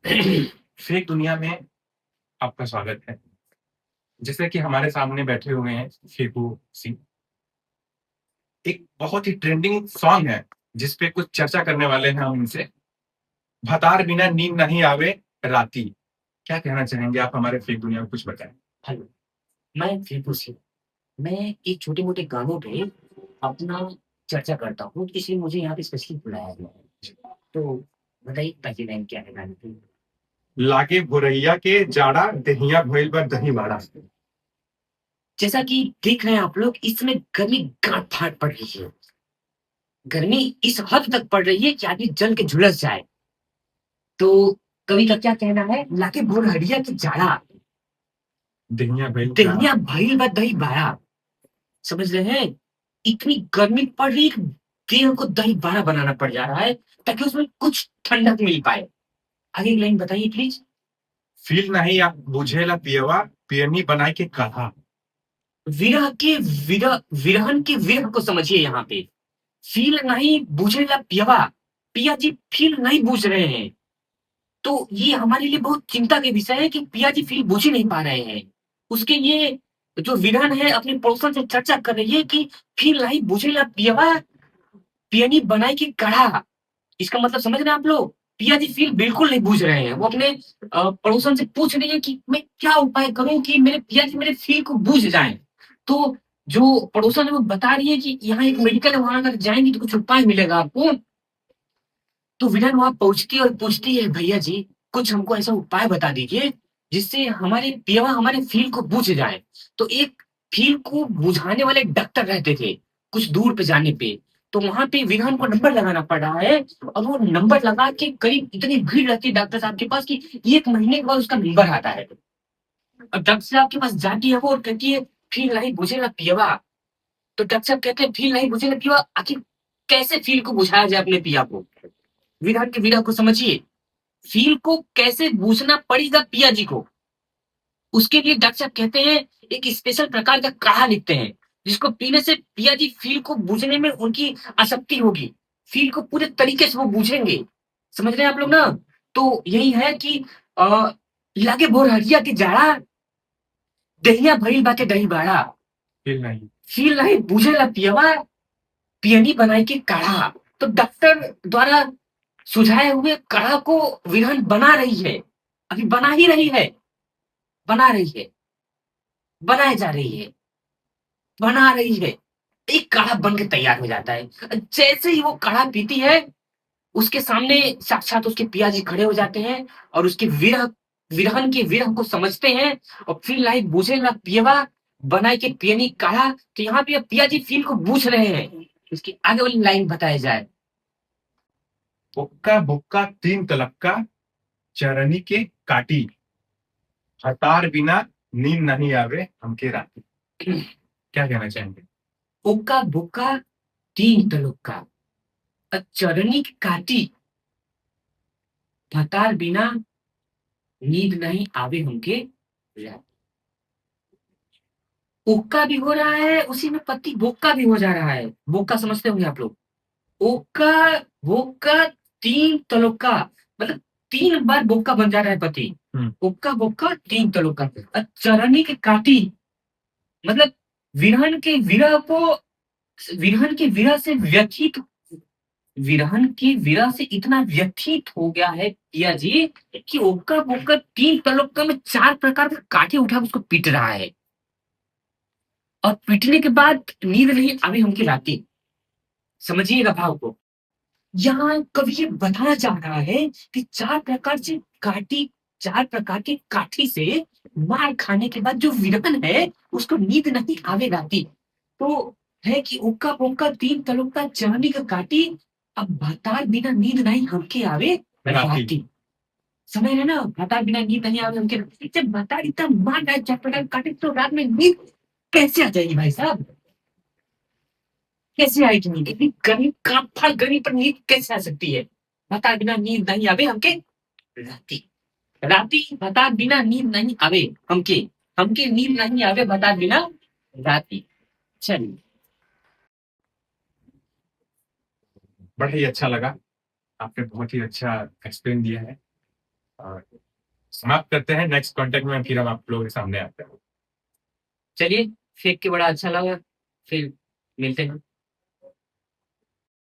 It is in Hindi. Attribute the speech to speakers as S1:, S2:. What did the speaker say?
S1: फेक दुनिया में आपका स्वागत है। जैसे कि हमारे सामने बैठे हुए हैं फेकू सिंह। एक बहुत ही ट्रेंडिंग सॉन्ग है, जिस पे कुछ चर्चा करने वाले हैं हम इनसे। भतार बिना नींद नहीं आवे राती। क्या कहना चाहेंगे आप हमारे फेक दुनिया में, कुछ बताएँ?
S2: हेलो, मैं वीपू सिंह। मैं ये छोटे-मोटे गानों पे अपना चर्चा करता हूँ, इसलिए मुझे यहाँ पे स्पेशली बुलाया गया है। तो बताइए पहली लाइन क्या है गाने की?
S1: लागे भोरैया के जाड़ा देहिया भइल बा दही बाड़ा।
S2: जैसा कि देख रहे हैं आप लोग, इस समय गर्मी गाँठ-फाड़ पड़ रही है। गर्मी इस हद तक पड़ रही है कि आदमी जल के झुलस जाए। तो कवि का क्या कहना है? लागे भोरहरिया के जाड़ा,
S1: देहिया भइल
S2: देहिया
S1: जाड़ा।
S2: भइल बा दही बाड़ा। समझ रहे हैं? इतनी गर्मी पड़ रही है कि देह को दही बाड़ा बनाना पड़ जा रहा है, ताकि उसमें कुछ ठंडक मिल पाए। आगे की लाइन बताइए प्लीज़।
S1: फील नहीं आप बुझेला पियवा, पियनी बनाई के काढ़ा।
S2: विरह के विरह विरहन के विरह को समझिए यहाँ पे। फ़ील नहीं बूझेला पियवा, पिया जी फ़ील नहीं बूझ रहे हैं। तो ये हमारे लिए बहुत चिंता के विषय है कि पिया जी फ़ील बूझ ही नहीं पा रहे हैं। उसके ये जो विरहन है अपने पड़ोसन से चर्चा कर रही है कि फ़ील नहीं बूझेला पियवा, पियनी बनाई के काढ़ा। इसका मतलब समझ रहे हैं आप लोग? पिया जी फ़ील बिल्कुल नहीं बूझ रहे हैं। वो अपने पड़ोसन से पूछ रही है कि मैं क्या उपाय करूँ कि मेरे पिया जी मेरे फ़ील को बूझ जाएँ? तो जो पड़ोसन है वो बता रही है कि यहाँ एक मेडिकल है, वहाँ अगर जाएँगी तो कुछ उपाय मिलेगा आपको। तो विलन वहाँ पहुँचती है और पूछती है, "भैया जी, कुछ हमको ऐसा उपाय बता दीजिए, जिससे हमारे पियवा हमारे फ़ील को बूझ जाएँ।" तो एक फ़ील को बुझाने वाले डॉक्टर रहते थे, कुछ दूर पे जाने पे। तो वहाँ पे विलन को नंबर लगाना पड़ रहा है और वो नंबर लगा के करीब इतनी भीड़ रहती है डॉक्टर साहब के पास कि 1 महीने के बाद उसका नंबर आता है। अब डॉक्टर साहब के पास जाती है वो और कहती है, "फ़ील नहीं बुझेगा पियवा।" तो डॉक्टर साहब कहते हैं, "फ़ील नहीं बुझेगा पियवा।" आखिर कैसे फ़ील को बुझाया जाए अपने पिया को? विरह के विरह को समझिए। फ़ील को कैसे बूझना पड़ेगा पिया जी को। उसके लिए डॉक्टर साहब कहते हैं एक स्पेशल प्रकार का काढ़ा लिखते हैं, जिसको पीने से पिया जी फ़ील को बूझने में उनकी आसक्ति होगी। फ़ील को पूरे तरीके से वो बूझेंगे। समझ रहे हैं आप लोग ना? तो यही है कि लागे भोरहरिया के जाड़ा, देहिया भइल बाटे दही बाड़ा।
S1: फील नहीं।
S2: फ़ील नाही बुझेला पियवा, पियनी बनाई के काढ़ा। तो डॉक्टर द्वारा सुझाए हुए काढ़ा को विरहन बना रही है। अभी बना ही रही है, बना रही है, बनाए जा रही है, बना रही है। एक काढ़ा बन के तैयार हो जाता है। जैसे ही वो काढ़ा पीती है, उसके सामने साक्षात उसके पियाजी खड़े हो जाते हैं और उसके विरहन के विरह को समझते हैं और फिर लाई बूझे ना पियवा, बनाए के पियनी काढ़ा। तो यहाँ पे पियाजी फ़ील को बूझ रहे हैं। इसकी आगे वाली लाइन बताया जाए।
S1: बुक्का बुक्का तीन तलक्का, चरनी के काटी। हतार बिना नींद नहीं आवे हमके राती। क्या कहना चाहेंगे?
S2: उक्का-बुक्का तीन तलुक्का, चरनी की काटी, भतार बिना नींद नहीं आवे हमके राती। उक्का भी हो रहा है, उसी में पति बोक्का भी हो जा रहा है। बोक्का समझते होंगे आप लोग। ओक्का, बोक्का, तीन तलोक्का, मतलब 3 बार बोक्का बन जा रहा है पति। ओक्का, बोक्का, 3 तलोक्का। चरनी की काटी, मतलब विरहन के विरह को विरहन के विरह से व्यथित विरहन की विरह से इतना व्यथित हो गया है पिया जी कि ओक्का बोक्का 3 तलोक्का में 4 प्रकार के कांटे उठा के उसको पीट रहा है और पीटने के बाद नींद नहीं आवी हमकी राती। समझिएगा भाव को। यहाँ कवि ये बताना चाह रहा है कि 4 प्रकार से काटी 4 प्रकार की काठी से मार खाने के बाद जो विरहन है, उसको नींद नहीं आवे राती। तो है कि उक्का-पुक्का 3 तलों चांदी का काटी, अब भतार बिना नींद नहीं हमके आवे
S1: राती।
S2: राती। समझ रहे हैं ना? भतार बिना नींद नहीं आवे हमके राती। जब भतार इतना मार रहा है 4 प्रकार की काटी तो रात में नींद कैसे आ जाएगी भाई साहब? कैसे आएगी नींद? इतनी गर्मी काँप-फाँप गर्मी पर नींद कैसे आ सकती है? भतार बिना नींद नहीं आवे हमके राती। राती भतार बिना नींद नहीं आवे हमके। हमके नींद नहीं आवे भतार बिना राती। चलिए।
S1: बड़ा ही अच्छा लगा। आपने बहुत ही अच्छा एक्सप्लेन दिया है। समाप्त करते हैं। नेक्स्ट कॉन्टेक्ट में फिर हम आप लोगों के सामने आते हैं।
S2: चलिए, फेंक के बड़ा अच्छा लगा, फिर मिलते हैं।